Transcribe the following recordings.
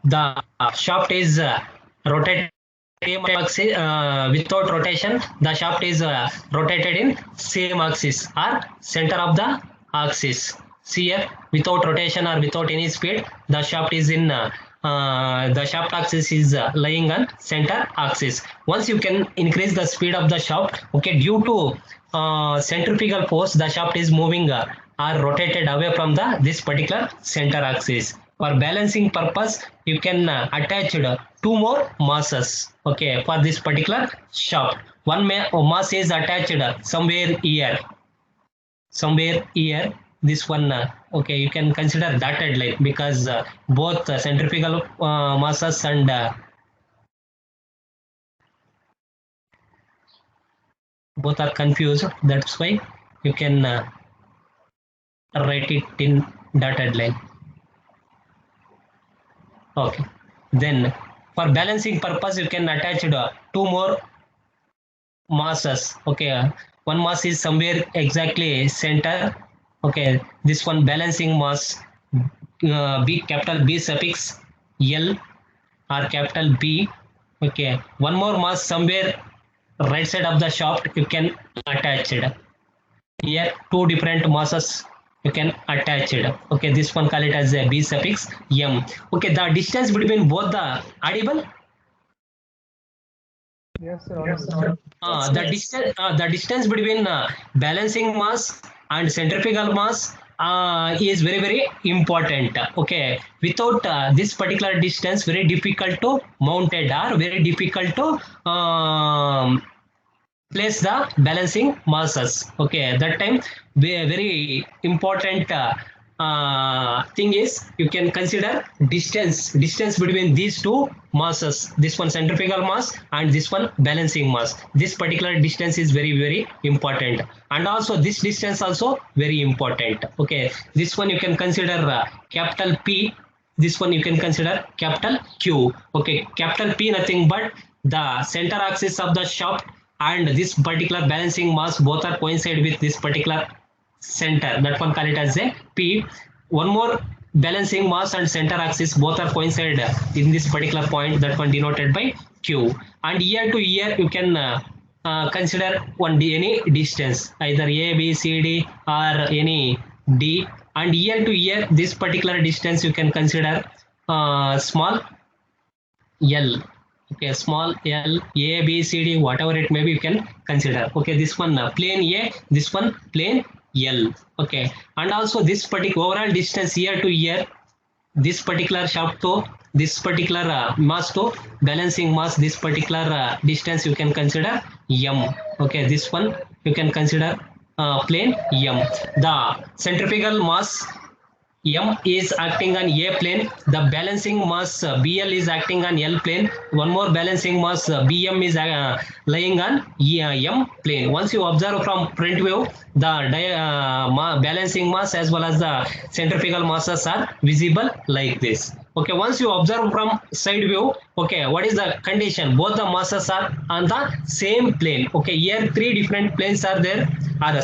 the shaft is rotated same axis without rotation. The shaft is rotated in same axis or center of the axis. See here, without rotation or without any speed, the shaft is in the shaft axis is lying on center axis. Once you can increase the speed of the shaft, okay, due to centrifugal force, the shaft is moving or rotated away from the this particular center axis. For balancing purpose, you can attach two more masses. Okay, for this particular shaft, one mass is attached somewhere here, somewhere here. This one, okay, you can consider dotted line because both centrifugal masses and both are confused. That's why you can write it in dotted line. Okay, then for balancing purpose, you can attach two more masses. Okay, one mass is somewhere exactly center. Okay, this one balancing mass, B, capital B suffix L or capital B. Okay, one more mass somewhere right side of the shaft you can attach it. Here two different masses you can attach it. Okay, this one call it as a B suffix M. Okay, the distance between both the audible. Yes, sir. The distance between balancing mass and centrifugal mass is very important. Okay, without this particular distance, very difficult to mount it or very difficult to place the balancing masses. Okay, at that time very important thing is you can consider distance between these two masses, this one centrifugal mass and this one balancing mass. This particular distance is very important, and also this distance also very important. Okay, this one you can consider capital P, this one you can consider capital Q. Okay, capital P nothing but the center axis of the shaft and this particular balancing mass both are coincide with this particular center. That one call it as a P. One more balancing mass and center axis both are coincide in this particular point. That one denoted by Q. And year to year you can consider any distance, either A, B, C, D or any D. And year to year this particular distance you can consider small L. Okay, small L, A, B, C, D, whatever it may be, you can consider. Okay, this one plane A, this one plane L. Okay, and also this particular overall distance year to year, this particular shaft to this particular mass to balancing mass, this particular distance you can consider M. Okay, this one you can consider plane M. The centrifugal mass M is acting on A plane, the balancing mass BL is acting on L plane, one more balancing mass BM is lying on M plane. Once you observe from front view, the balancing mass as well as the centrifugal masses are visible like this. Okay, once you observe from side view, okay, what is the condition? Both the masses are on the same plane. Okay, here three different planes are there.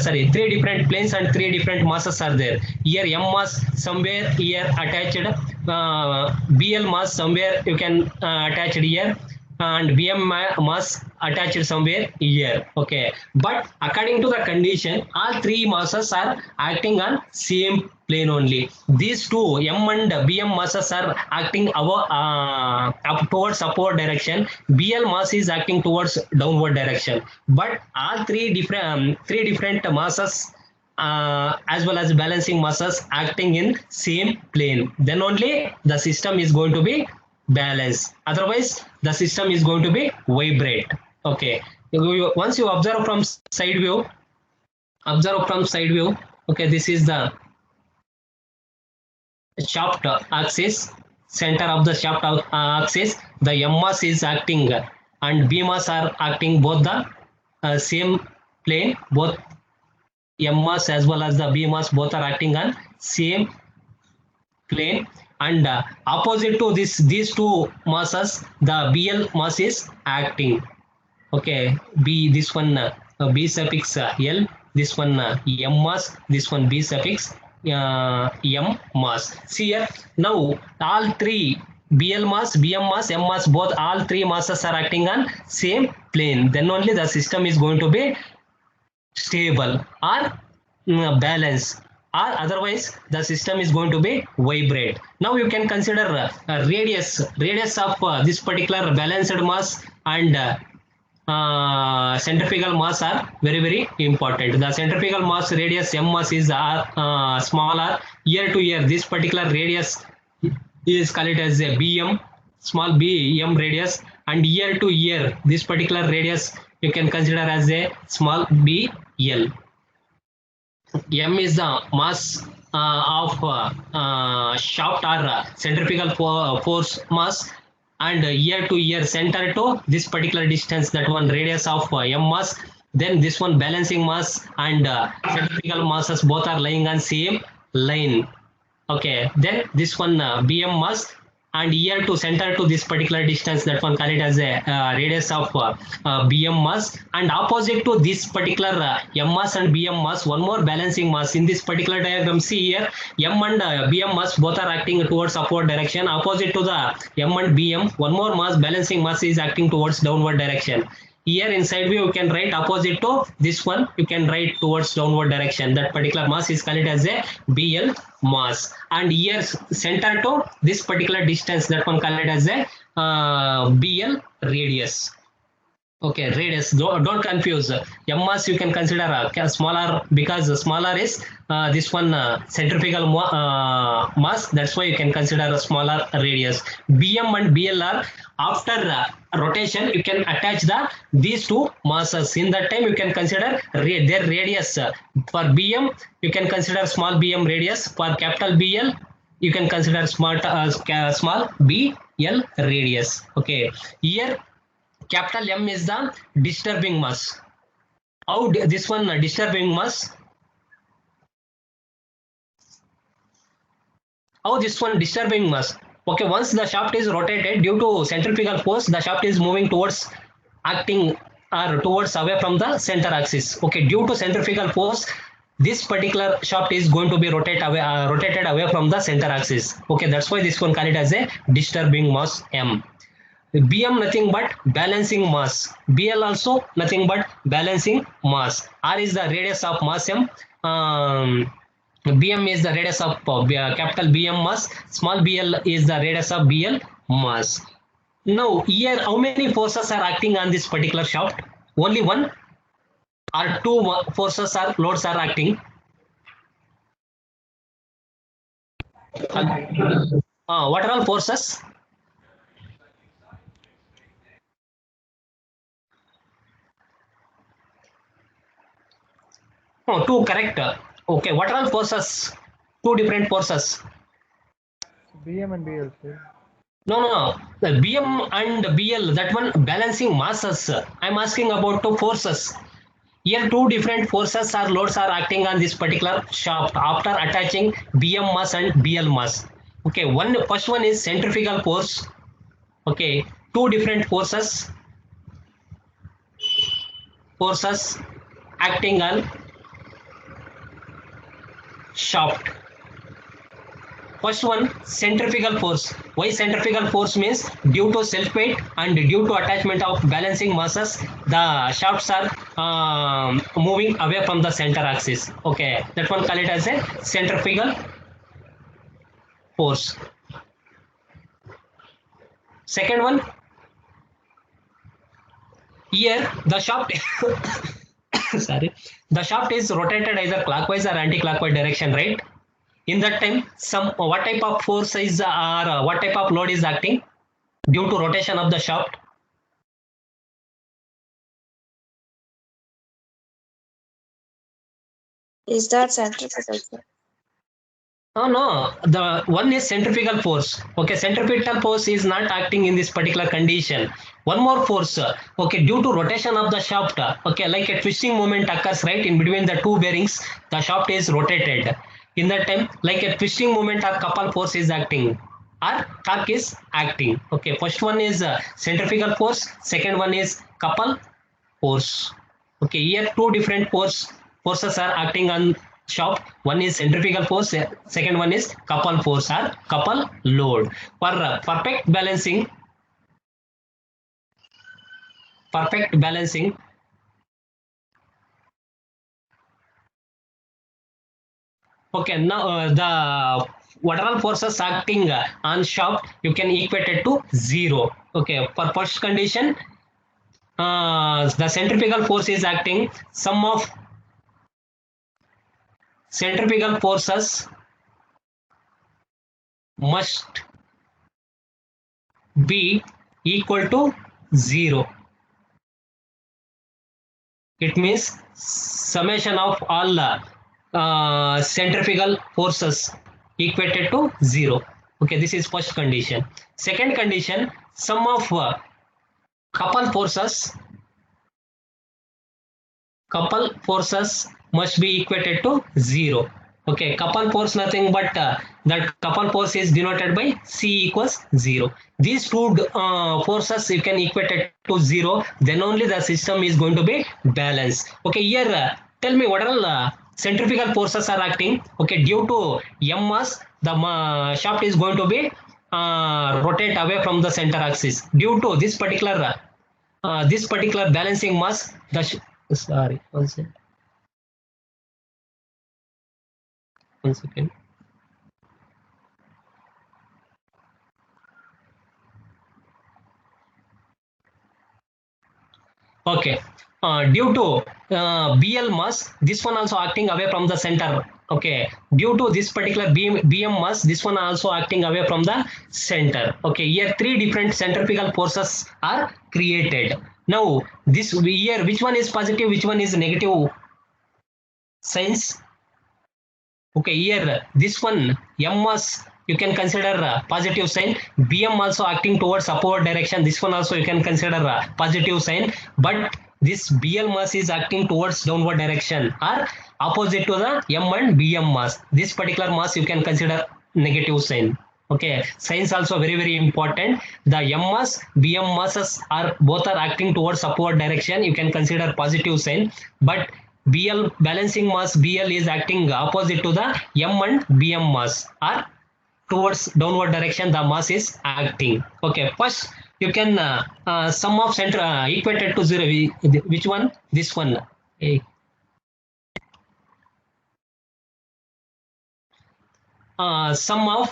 Three different planes and three different masses are there. Here M mass somewhere here attached, BL mass somewhere you can attach it here, and BM mass attached somewhere here. Okay, but according to the condition, all three masses are acting on same plane only. These two M and BM masses are acting up towards upward direction. BL mass is acting towards downward direction. But all three different masses as well as balancing masses acting in same plane. Then only the system is going to be balanced. Otherwise, the system is going to be vibrate. Okay. Once you observe from side view, okay, this is the shaft axis, center of the shaft axis. The M mass is acting and B mass are acting both the same plane. Both M mass as well as the B mass both are acting on same plane, and opposite to these two masses, the BL mass is acting. Okay, B, this one B suffix L, this one M mass, this one B suffix M mass. See here, now all three BL mass, BM mass, M mass, both all three masses are acting on same plane. Then only the system is going to be stable or balance, or otherwise the system is going to be vibrate. Now you can consider radius of this particular balanced mass and centrifugal mass are very important. The centrifugal mass radius M mass is smaller. Year to year this particular radius is called as a BM, small b m radius, and year to year this particular radius you can consider as a small bl. M is the mass of shaft or centrifugal force mass, and year to year center to this particular distance, that one radius of M mass. Then this one balancing mass and centrifugal masses both are lying on same line. Okay, then this one BM mass and year to center to this particular distance, that one call it as a radius of BM mass, and opposite to this particular M mass and BM mass one more balancing mass. In this particular diagram, see here M and BM mass both are acting towards upward direction. Opposite to the M and BM one more mass, balancing mass, is acting towards downward direction. Here inside view you can write opposite to this one, you can write towards downward direction. That particular mass is called as a BL mass, and here center to this particular distance, that one called as a BL radius. Okay, radius, don't confuse. M mass you can consider smaller, because smaller is this one centrifugal mass, that's why you can consider a smaller radius. BM and BL are after rotation you can attach these two masses. In that time you can consider their radius. For BM you can consider small BM radius, for capital BL you can consider small BL radius. Okay, here capital M is the disturbing mass. How this one disturbing mass? How this one disturbing mass? Okay, once the shaft is rotated due to centrifugal force, the shaft is moving towards acting or towards away from the center axis. Okay, due to centrifugal force, this particular shaft is going to be rotated away from the center axis. Okay, that's why this one called it as a disturbing mass M. BM nothing but balancing mass. BL also nothing but balancing mass. R is the radius of mass M. BM is the radius of capital BM mass. Small BL is the radius of BL mass. Now here how many forces are acting on this particular shaft? Only one or two forces or loads are acting? What are all forces? Oh, two, correct. Okay, what are all forces? Two different forces. BM and BL, sir. No. The BM and BL, that one balancing masses. I'm asking about two forces. Here two different forces or loads are acting on this particular shaft after attaching BM mass and BL mass. Okay, first one is centrifugal force. Okay, two different forces acting on shaft. First one, centrifugal force. Why centrifugal force means due to self weight and due to attachment of balancing masses, the shafts are moving away from the center axis. Okay, that one call it as a centrifugal force. Second one, here the shaft sorry, the shaft is rotated either clockwise or anti-clockwise direction, right? In that time, what type of force is or what type of load is acting due to rotation of the shaft? Is that centrifugal? Oh no, the one is centrifugal force. Okay, centrifugal force is not acting in this particular condition. One more force. Okay, due to rotation of the shaft. Okay, like a twisting moment occurs right in between the two bearings, the shaft is rotated. In that time, like a twisting moment or couple force is acting, or torque is acting. Okay, first one is centrifugal force. Second one is couple force. Okay, here two different forces are acting on shaft. One is centrifugal force, second one is couple force or couple load. For perfect balancing, okay, now the whatever forces acting on shaft, you can equate it to zero. Okay, for first condition, the centrifugal force is acting, sum of centrifugal forces must be equal to zero. It means summation of all centrifugal forces equated to zero. Okay, this is first condition. Second condition, sum of couple forces must be equated to zero. Okay, couple force nothing but that couple force is denoted by C equals zero. These two forces you can equate it to zero, then only the system is going to be balanced. Okay, here tell me what all centrifugal forces are acting. Okay, due to M mass, the shaft is going to be rotate away from the center axis. Due to this particular balancing mass, sorry, one second. Okay, due to BL mass, this one also acting away from the center. Okay, due to this particular BM mass, this one also acting away from the center. Okay, here three different centrifugal forces are created. Now, this here, which one is positive, which one is negative signs? Okay, here this one M mass you can consider positive sign. BM also acting towards upward direction. This one also you can consider positive sign. But this BL mass is acting towards downward direction or opposite to the M and BM mass. This particular mass you can consider negative sign. Okay, signs also very important. The M mass, BM masses are both are acting towards upward direction. You can consider positive sign, but BL balancing mass BL is acting opposite to the M and BM mass or towards downward direction the mass is acting. Okay, first you can sum of center equated to zero. Which one? This one. Okay. Sum of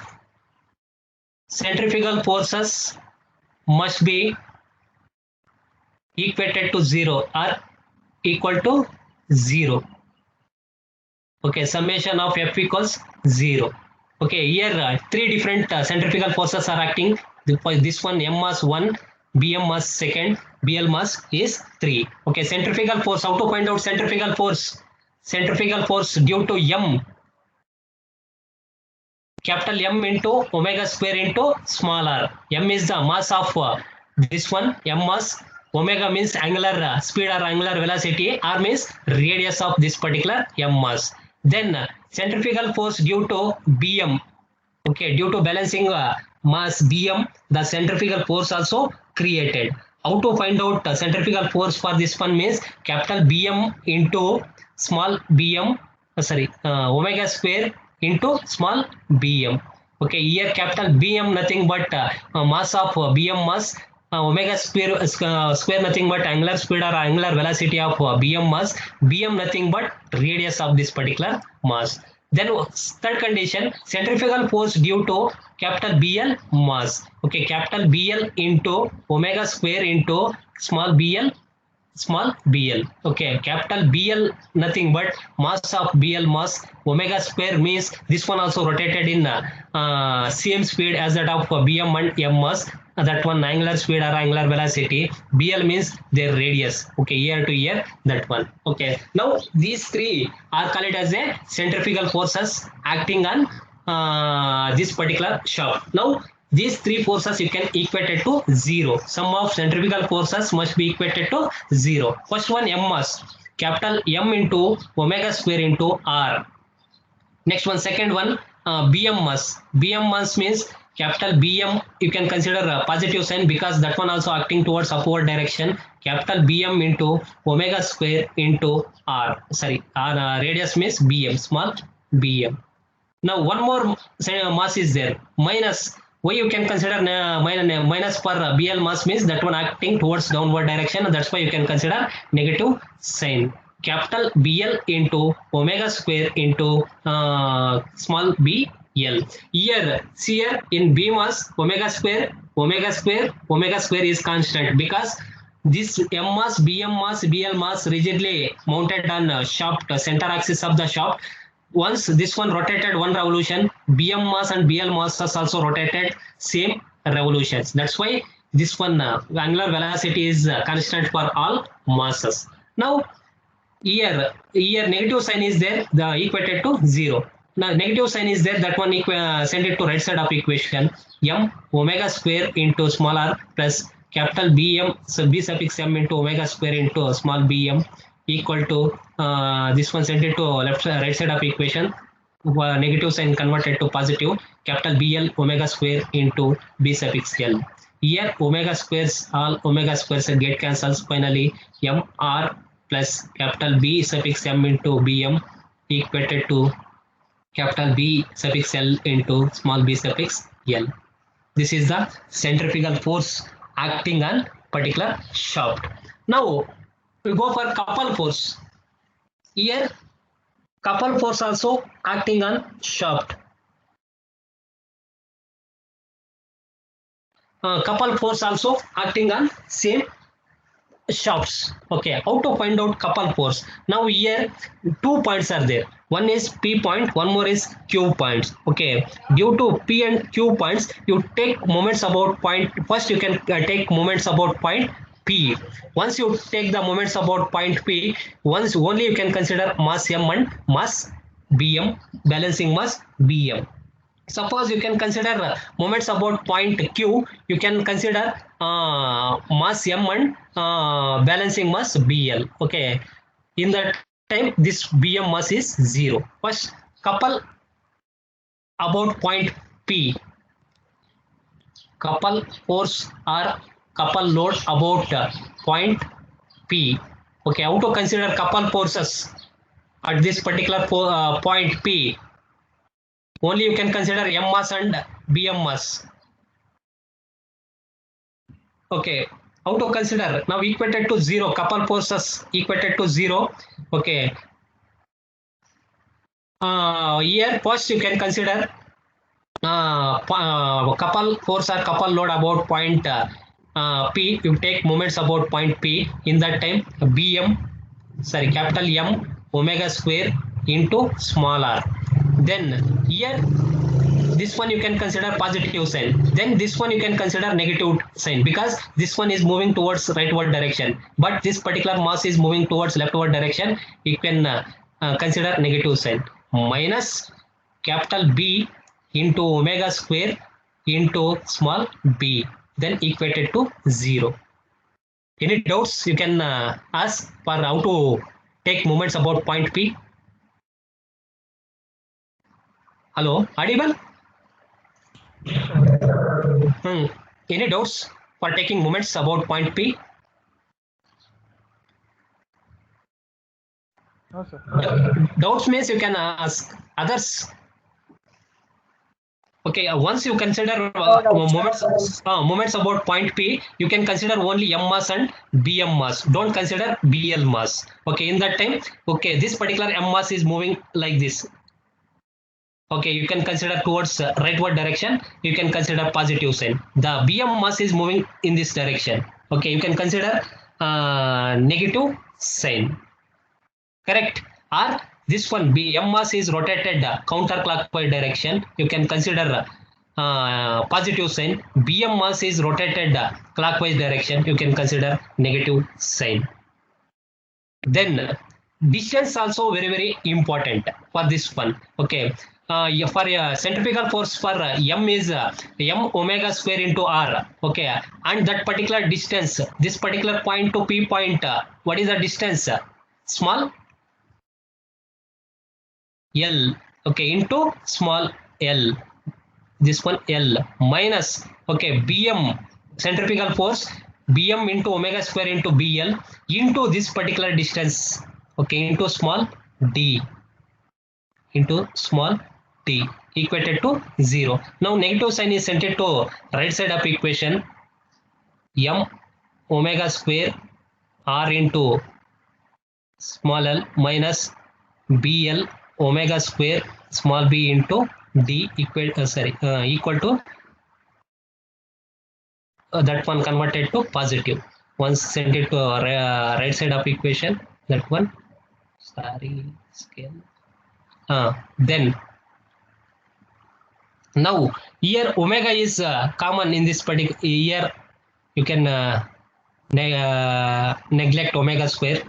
centrifugal forces must be equated to zero or equal to zero. Okay, summation of F equals zero. Okay, here three different centrifugal forces are acting. This one M mass 1, BM mass 2, BL mass is 3. Okay, centrifugal force. How to find out centrifugal force? Centrifugal force due to M, capital M into omega square into small r. M is the mass of this one, M mass. Omega means angular speed or angular velocity. R means radius of this particular M mass. Then centrifugal force due to BM. Okay, due to balancing mass BM, the centrifugal force also created. How to find out centrifugal force for this one means capital BM into small bm, omega square into small bm. Okay, here capital BM nothing but mass of BM mass, omega square nothing but angular speed or angular velocity of BM mass, BM nothing but radius of this particular mass. Then third condition, centrifugal force due to capital BL mass. Okay, capital BL into omega square into small bl, small bl. Okay, capital BL nothing but mass of BL mass, omega square means this one also rotated in same speed as that of BM and M mass. That one angular speed or angular velocity. BL means their radius. Okay, year to year, that one. Okay, now these three are called as a centrifugal forces acting on this particular shaft. Now these three forces you can equate it to zero. Sum of centrifugal forces must be equated to zero. First one M mass, capital M into omega square into R. Next one, second one, BM mass. BM mass means capital BM you can consider a positive sign because that one also acting towards upward direction. Capital BM into omega square into R. Sorry, R radius means BM, small BM. Now one more mass is there, minus. Why you can consider minus for BL mass means that one acting towards downward direction. That's why you can consider negative sign. Capital BL into omega square into small BL. Here, see here in B mass omega square is constant because this M mass, BM mass, BL mass rigidly mounted on shaft, center axis of the shaft. Once this one rotated one revolution, BM mass and BL mass has also rotated same revolutions. That's why this one angular velocity is constant for all masses. Now here negative sign is there, the equated to 0. Now negative sign is there, that one send it to right side of equation. M omega square into small r plus capital BM, so B suffix M into omega square into small bm equal to this one sent it to right side of equation. Negative sign converted to positive, capital BL omega square into B suffix L. Here omega squares, all omega squares get cancels. Finally MR plus capital B suffix M into BM equated to capital B suffix L into small b suffix L. This is the centrifugal force acting on particular shaft. Now we go for couple force. Here couple force also acting on shaft. Couple force also acting on same shafts. Okay, how to find out couple force? Now here 2 points are there. One is P point, one more is Q points. Okay, due to P and Q points, you take moments about point. First, you can take moments about point P. Once you take the moments about point P, once only you can consider mass M and mass BM, balancing mass BM. Suppose you can consider moments about point Q, you can consider mass M and balancing mass BL. Okay, in that time this BM mass is 0. First couple about point P, couple force or couple load about point P. Okay, how to consider couple forces at this particular point P? Only you can consider M mass and BM mass. Okay, how to consider? Now equated to 0, couple forces equated to 0. Okay. Here first you can consider couple force or couple load about point P. You take moments about point P. In that time BM, sorry, capital M omega square into small r. Then here this one you can consider positive sign. Then this one you can consider negative sign because this one is moving towards rightward direction. But this particular mass is moving towards leftward direction. You can consider negative sign. Minus capital B into omega square into small b. Then equated to 0. Any doubts you can ask for how to take moments about point P? Hello, audible? Any doubts for taking moments about point P? No, sir. Doubts means you can ask others. Okay, once you consider moments about point P, you can consider only M mass and BM mass. Don't consider BL mass. Okay, in that time, okay, this particular M mass is moving like this. Okay, you can consider towards rightward direction. You can consider positive sign. The BM mass is moving in this direction. Okay, you can consider negative sign. Correct? Or this one BM mass is rotated counterclockwise direction. You can consider positive sign. BM mass is rotated clockwise direction. You can consider negative sign. Then distance also very important for this one. Okay. For centrifugal force for M is M omega square into R. Okay, and that particular distance, this particular point to P point, what is the distance? Small L. Okay, into small L. this one L minus, okay, Bm centrifugal force Bm into omega square into Bl into this particular distance, okay, into small d equated to 0. Now negative sign is sent to right side of equation, m omega square r into small l minus Bl omega square small b into d equal to that one converted to positive. Once sent it to right side of equation, that one, scale. Then now here omega is common in this particular, here you can neglect omega square.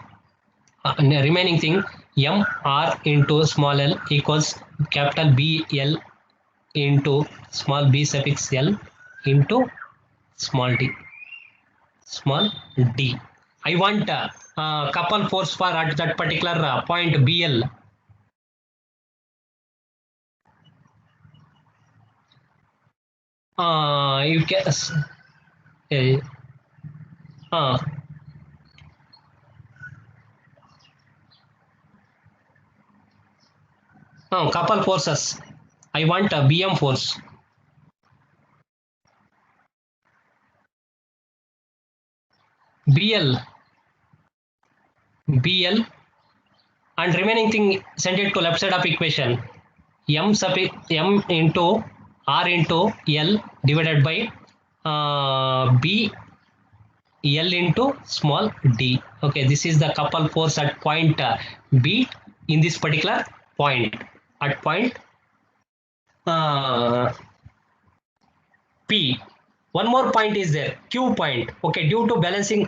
Remaining thing, m r into small l equals capital B L into small b suffix l into small d. I want couple force for at that particular point BL. You can couple forces. I want a BM force. BL and remaining thing send it to left side of equation. M into R into L divided by B L into small d. Okay, this is the couple force at point B in this particular point. At point P. One more point is there, Q point. Okay, due to balancing,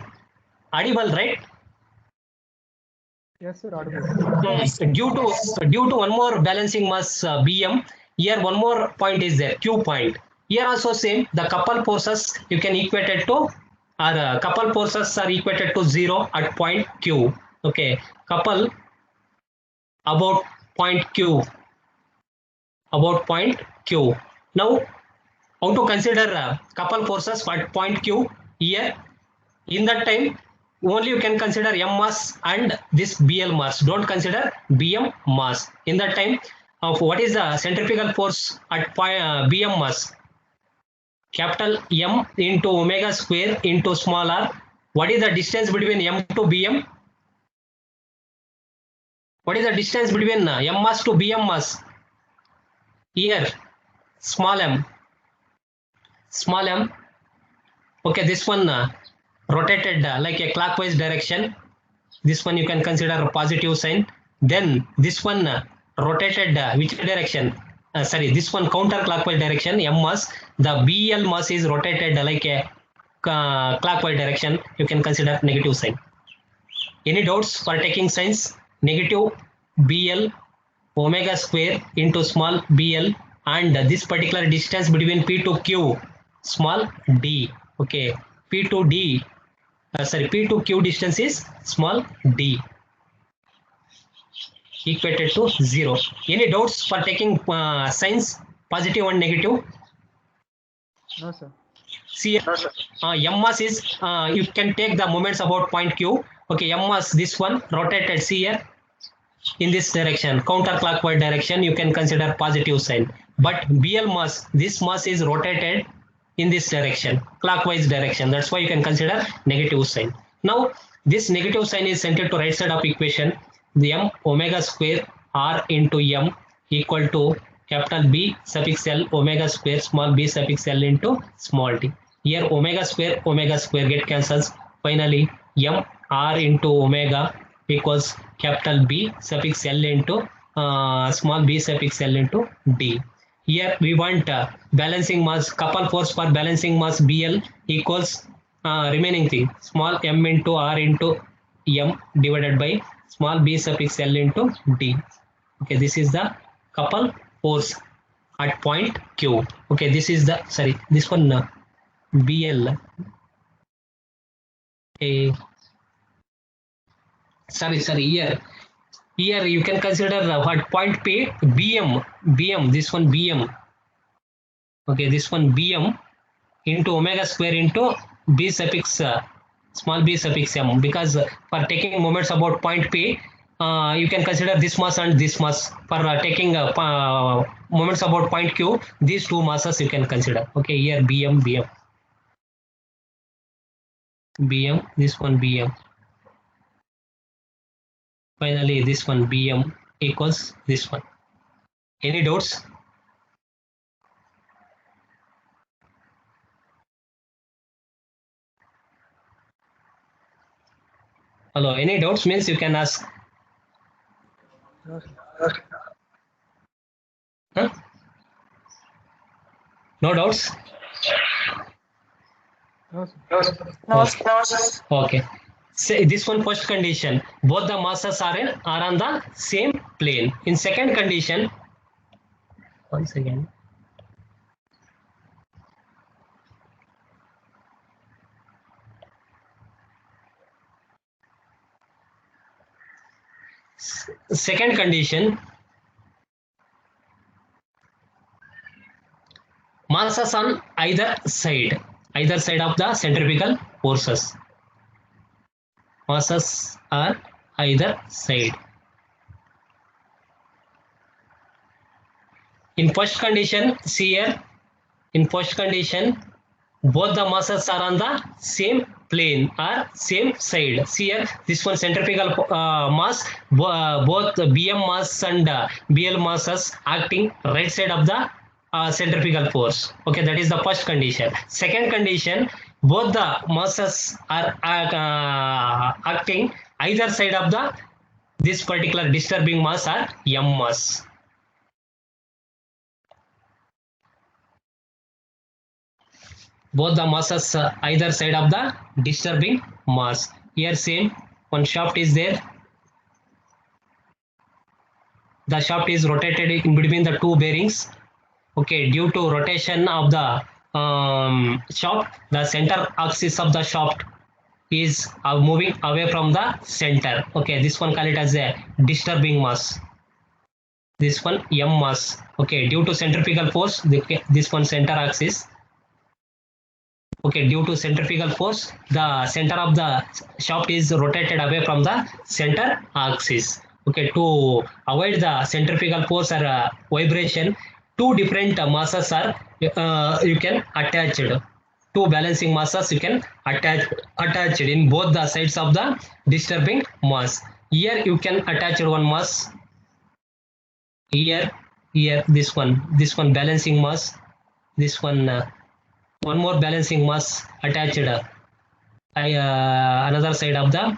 audible, right? Yes, sir. Audible. Due to one more balancing mass Bm, here one more point is there, Q point. Here also same, the couple forces you can equate it to, or couple forces are equated to 0 at point Q. Okay, couple about point Q. Now, how to consider couple forces at point Q? Here, in that time, only you can consider M mass and this BL mass. Don't consider BM mass. In that time, what is the centrifugal force at BM mass? Capital M into omega square into small r. What is the distance between M to BM? What is the distance between M mass to BM mass? Here, small m. Okay, this one rotated like a clockwise direction. This one you can consider a positive sign. Then this one rotated which direction? This one counterclockwise direction, M mass. The BL mass is rotated like a clockwise direction. You can consider negative sign. Any doubts for taking signs? Negative BL omega square into small BL and this particular distance between P to Q, small d. Okay, P to Q distance is small d, equated to 0. Any doubts for taking signs positive and negative? No, sir. See, M mass is, you can take the moments about point Q. Okay, M mass, this one rotated, see here, in this direction, counterclockwise direction, you can consider positive sign. But BL mass, this mass is rotated in this direction, clockwise direction. That's why you can consider negative sign. Now, this negative sign is sent to right side of equation. The M omega square R into M equal to capital B suffix L omega square small b suffix L into small t. Here omega square get cancels. Finally, M R into omega equals capital B suffix L into small b suffix L into D. Here we want balancing mass, couple force for balancing mass BL equals remaining thing, small m into R into M divided by small b suffix L into D. Okay, this is the couple force at point Q. Okay, this is the, this one BL. Here you can consider at point P BM, this one BM. Okay, this one Bm into omega square into b suffix small b suffix m, because for taking moments about point P, you can consider this mass and this mass. For taking moments about point Q, these two masses you can consider. Okay, here Bm, this one Bm. Finally, this one Bm equals this one. Any doubts? Hello, any doubts means you can ask. No, sir. Huh? No doubts? No, sir. No, Okay. Say this one first condition, both the masses are on the same plane. In second condition, once again. Second condition, masses on either side of the centrifugal forces. Masses are either side. In first condition, see here, in first condition, both the masses are on the same plane or same side. See here, this one centrifugal mass, both Bm mass and Bl masses acting right side of the centrifugal force. Okay, that is the first condition. Second condition, both the masses are acting either side of the this particular disturbing mass or M mass. Both the masses either side of the disturbing mass. Here same, one shaft is there. The shaft is rotated in between the two bearings. Okay, due to rotation of the shaft, the center axis of the shaft is moving away from the center. Okay, this one call it as a disturbing mass. This one M mass. Okay, due to centrifugal force, this one center axis. Okay, due to centrifugal force, the center of the shaft is rotated away from the center axis. Okay, to avoid the centrifugal force or vibration, two different masses are you can attach it. Two balancing masses you can attach it in both the sides of the disturbing mass. Here you can attach one mass. Here this one balancing mass. This one. One more balancing mass attached another side of the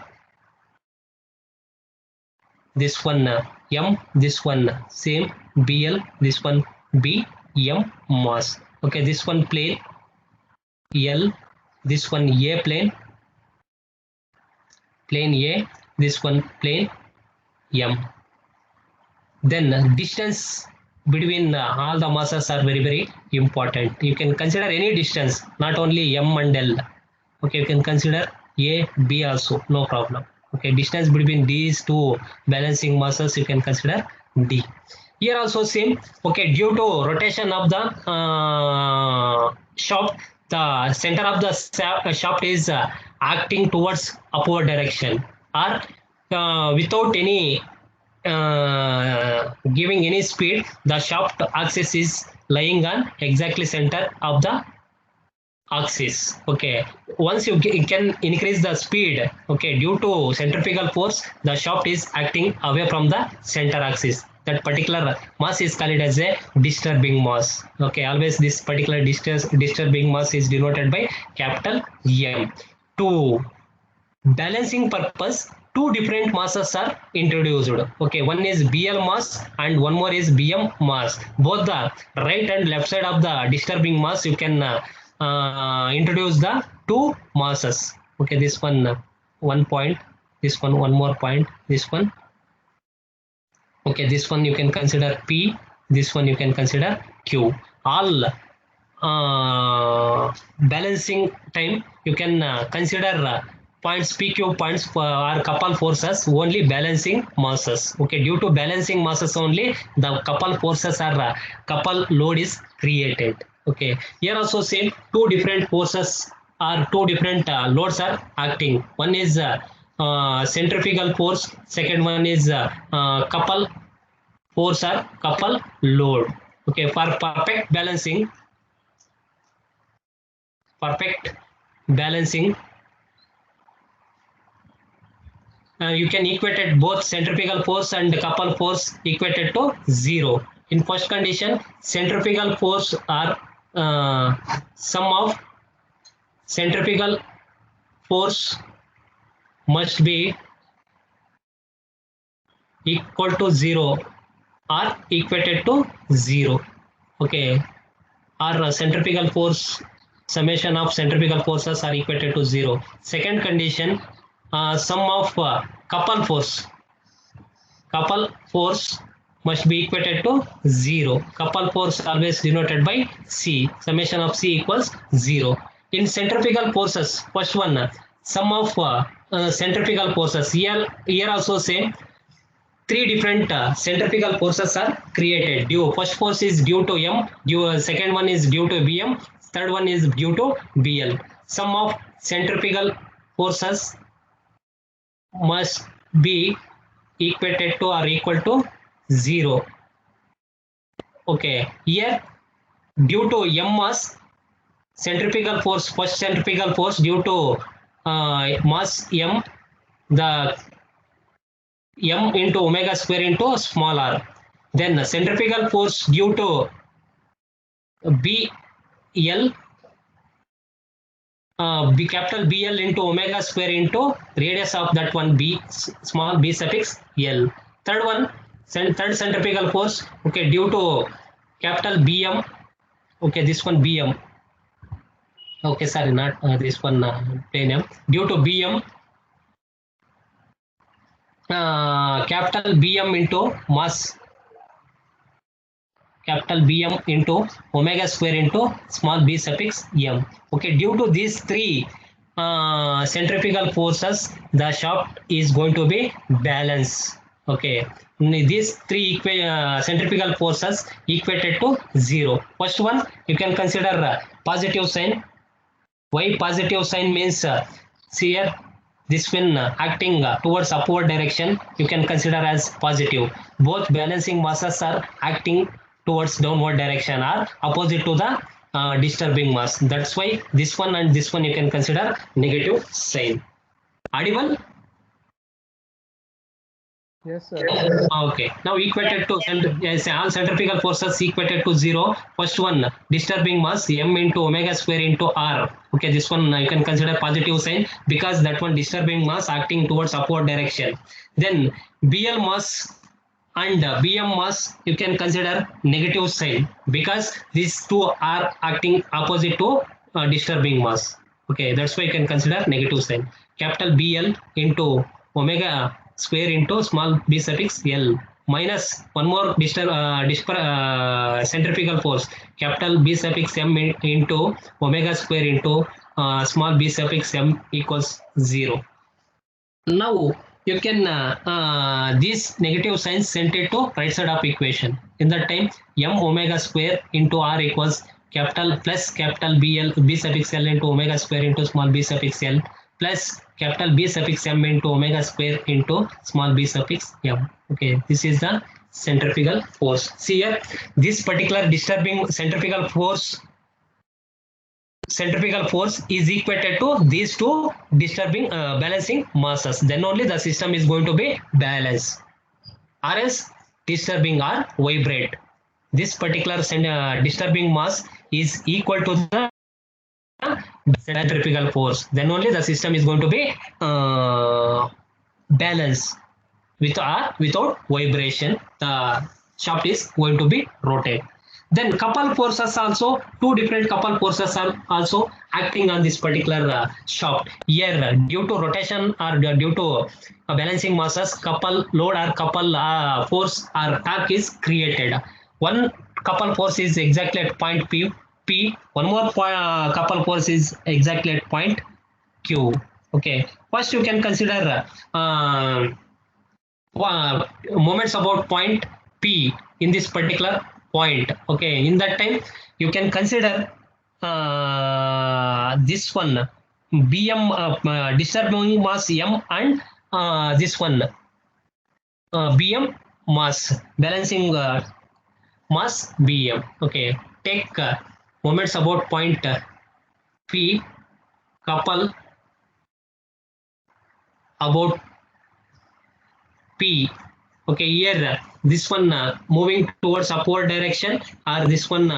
this one M, this one same Bl, this one B M mass. Okay, this one plane L, this one A plane A, this one plane M. Then distance between all the masses are very important. You can consider any distance, not only M and L. Okay, you can consider A, B also, no problem. Okay, distance between these two balancing masses you can consider D. Here also same. Okay, due to rotation of the shaft, the center of the shaft is acting towards upward direction, or without any giving any speed, the shaft axis is lying on exactly center of the axis. Okay, once you can increase the speed, okay, due to centrifugal force, the shaft is acting away from the center axis. That particular mass is called as a disturbing mass. Okay, always this particular disturbing mass is denoted by capital M. To balancing purpose, two different masses are introduced. Okay, one is Bl mass and one more is Bm mass. Both the right and left side of the disturbing mass you can introduce the two masses. Okay, this one one point, this one more point, this one. Okay, this one you can consider P, this one you can consider Q. All balancing time you can consider points PQ points are couple forces, only balancing masses. Okay, due to balancing masses only, the couple forces are couple load is created. Okay, here also same two different forces or two different loads are acting. One is centrifugal force, second one is couple force or couple load. Okay, for perfect balancing, you can equate it both centrifugal force and couple force equated to zero. In first condition, centrifugal force are sum of centrifugal force must be equal to zero or equated to zero. Okay, or centrifugal force summation of centrifugal forces are equated to zero. Second condition, sum of couple force must be equated to zero. Couple force always denoted by C. Summation of C equals zero. In centrifugal forces, first one, sum of centrifugal forces. Here also same three different centrifugal forces are created. First force is due to M, second one is due to Bm, third one is due to Bl. Sum of centrifugal forces must be equated to or equal to zero. Okay, here due to M mass centrifugal force, first centrifugal force due to mass M, the M into omega square into small r. Then the centrifugal force due to BL, capital BL into omega square into radius of that one B, small b suffix L. Third one, third centrifugal force, okay, due to capital BM, okay, this one BM, okay, sorry, not this one plain M, due to BM, capital BM into mass, capital Bm into omega square into small b suffix m. Okay, due to these three centrifugal forces, the shaft is going to be balanced. Okay, these three centrifugal forces equated to zero. First one, you can consider positive sign. Why positive sign means see here, this when acting towards upward direction, you can consider as positive. Both balancing masses are acting towards downward direction or opposite to the disturbing mass. That's why this one and this one you can consider negative sign. Audible? Yes, sir. Okay, now equated to yes, all centrifugal forces equated to zero. First one, disturbing mass m into omega square into r. Okay, this one you can consider positive sign because that one disturbing mass acting towards upward direction. Then BL mass and BM mass you can consider negative sign because these two are acting opposite to disturbing mass. Okay, that's why you can consider negative sign. Capital BL into omega square into small b suffix L minus one more centrifugal force, capital B suffix M into omega square into small b suffix M equals zero. Now you can these negative signs sent it to right side of equation. In that time, m omega square into r equals capital plus capital b suffix L into omega square into small b suffix L plus capital B suffix M into omega square into small b suffix M. Okay, this is the centrifugal force. See here, this particular disturbing centrifugal force is equated to these two disturbing balancing masses. Then only the system is going to be balanced. Or else disturbing or vibrate. This particular disturbing mass is equal to the centrifugal force. Then only the system is going to be balanced with or without vibration. The shaft is going to be rotated. Then couple forces also, two different couple forces are also acting on this particular shaft. Here due to rotation or due to balancing masses, couple load or couple force or torque is created. One couple force is exactly at point P. One more couple force is exactly at point Q. Okay, first you can consider moments about point P in this particular point. Okay, in that time you can consider this one bm disturbing mass m and this one bm mass balancing mass bm. Okay, take moments about point p, couple about p. Okay, here this one moving towards upward direction, or this one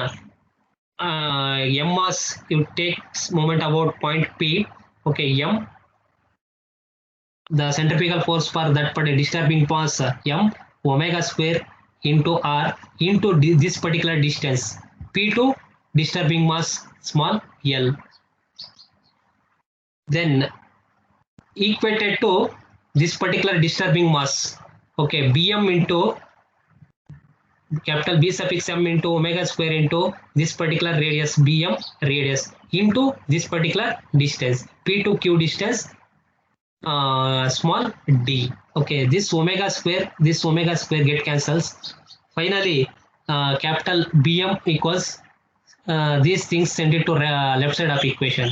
m mass you takes moment about point p. Okay, m the centrifugal force for that particular disturbing mass m omega square into r into this particular distance p2 disturbing mass small l, then equated to this particular disturbing mass. Okay, bm into capital B suffix m into omega square into this particular radius bm radius into this particular distance p2q distance small d. Okay, this omega square get cancels. Finally, capital bm equals these things send it to left side of equation.